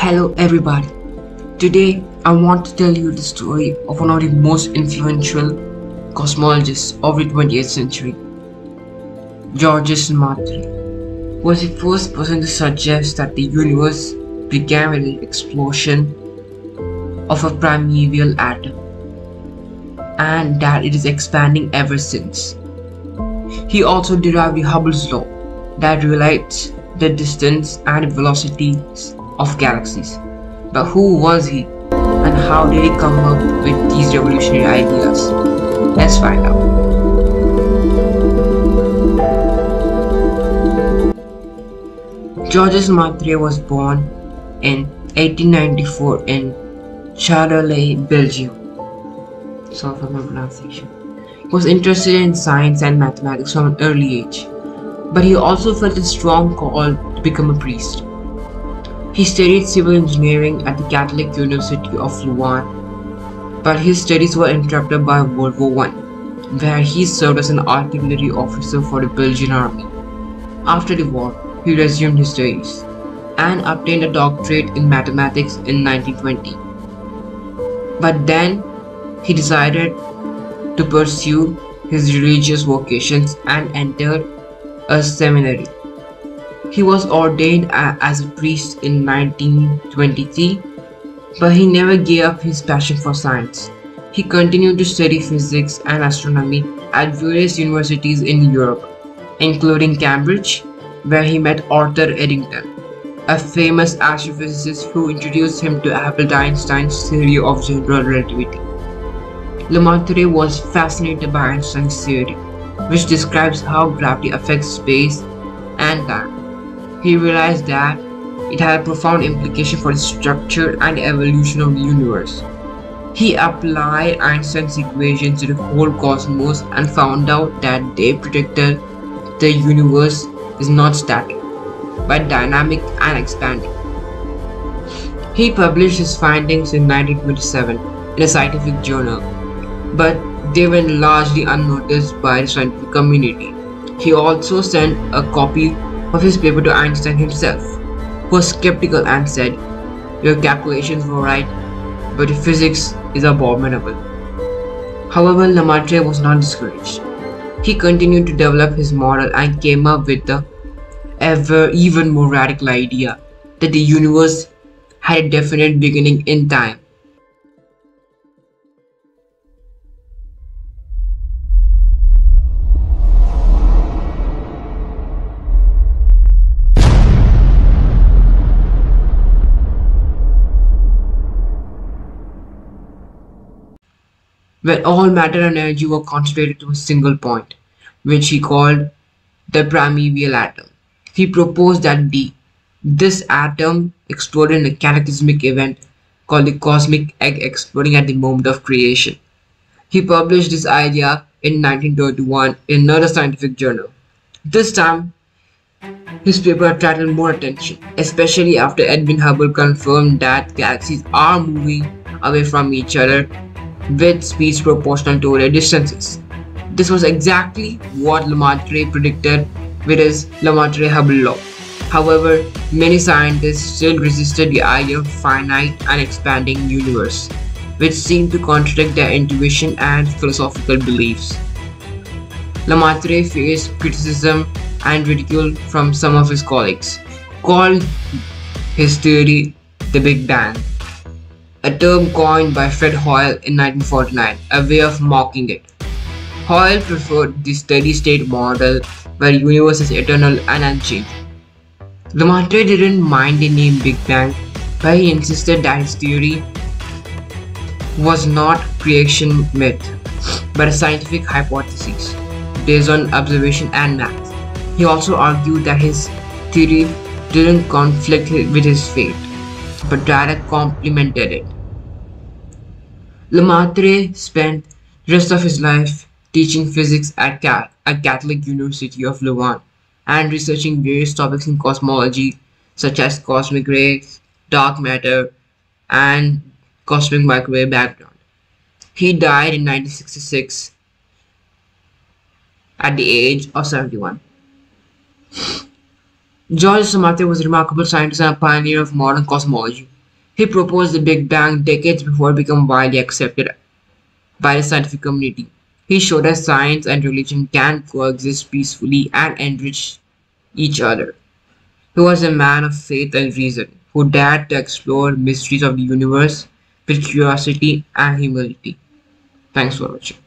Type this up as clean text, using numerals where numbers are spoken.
Hello everybody. Today I want to tell you the story of one of the most influential cosmologists of the 20th century. Georges Lemaître was the first person to suggest that the universe began with the explosion of a primeval atom and that it is expanding ever since. He also derived the Hubble's law that relates the distance and velocities of galaxies. But who was he and how did he come up with these revolutionary ideas? Let's find out. Georges Lemaître was born in 1894 in Charleroi, Belgium. Sorry for my pronunciation. He was interested in science and mathematics from an early age, but he also felt a strong call to become a priest. He studied civil engineering at the Catholic University of Louvain, but his studies were interrupted by World War I, where he served as an artillery officer for the Belgian army. After the war, he resumed his studies and obtained a doctorate in mathematics in 1920. But then he decided to pursue his religious vocations and entered a seminary. He was ordained as a priest in 1923, but he never gave up his passion for science. He continued to study physics and astronomy at various universities in Europe, including Cambridge, where he met Arthur Eddington, a famous astrophysicist who introduced him to Albert Einstein's theory of general relativity. Lemaître was fascinated by Einstein's theory, which describes how gravity affects space and time. He realized that it had a profound implication for the structure and evolution of the universe. He applied Einstein's equations to the whole cosmos and found out that they predicted the universe is not static, but dynamic and expanding. He published his findings in 1927 in a scientific journal, but they went largely unnoticed by the scientific community. He also sent a copy of his paper to Einstein himself, who was skeptical and said, "Your calculations were right, but the physics is abominable." However, Lemaître was not discouraged. He continued to develop his model and came up with the even more radical idea that the universe had a definite beginning in time. Where all matter and energy were concentrated to a single point, which he called the primeval atom. He proposed that this atom exploded in a cataclysmic event called the cosmic egg exploding at the moment of creation. He published this idea in 1931 in another scientific journal. This time, his paper attracted more attention, especially after Edwin Hubble confirmed that galaxies are moving away from each other with speeds proportional to their distances. This was exactly what Lemaître predicted with his Lemaître-Hubble law. However, many scientists still resisted the idea of finite and expanding universe, which seemed to contradict their intuition and philosophical beliefs. Lemaître faced criticism and ridicule from some of his colleagues, called his theory the Big Bang, a term coined by Fred Hoyle in 1949, a way of mocking it. Hoyle preferred the steady-state model where the universe is eternal and unchanging. Lemaître didn't mind the name Big Bang, but he insisted that his theory was not creation myth, but a scientific hypothesis based on observation and math. He also argued that his theory didn't conflict with his faith, but rather complemented it. Lemaître spent the rest of his life teaching physics at Catholic University of Louvain and researching various topics in cosmology such as cosmic rays, dark matter, and cosmic microwave background. He died in 1966 at the age of 71. Georges Lemaître was a remarkable scientist and a pioneer of modern cosmology. He proposed the Big Bang decades before it became widely accepted by the scientific community. He showed that science and religion can coexist peacefully and enrich each other. He was a man of faith and reason, who dared to explore mysteries of the universe with curiosity and humility. Thanks for watching.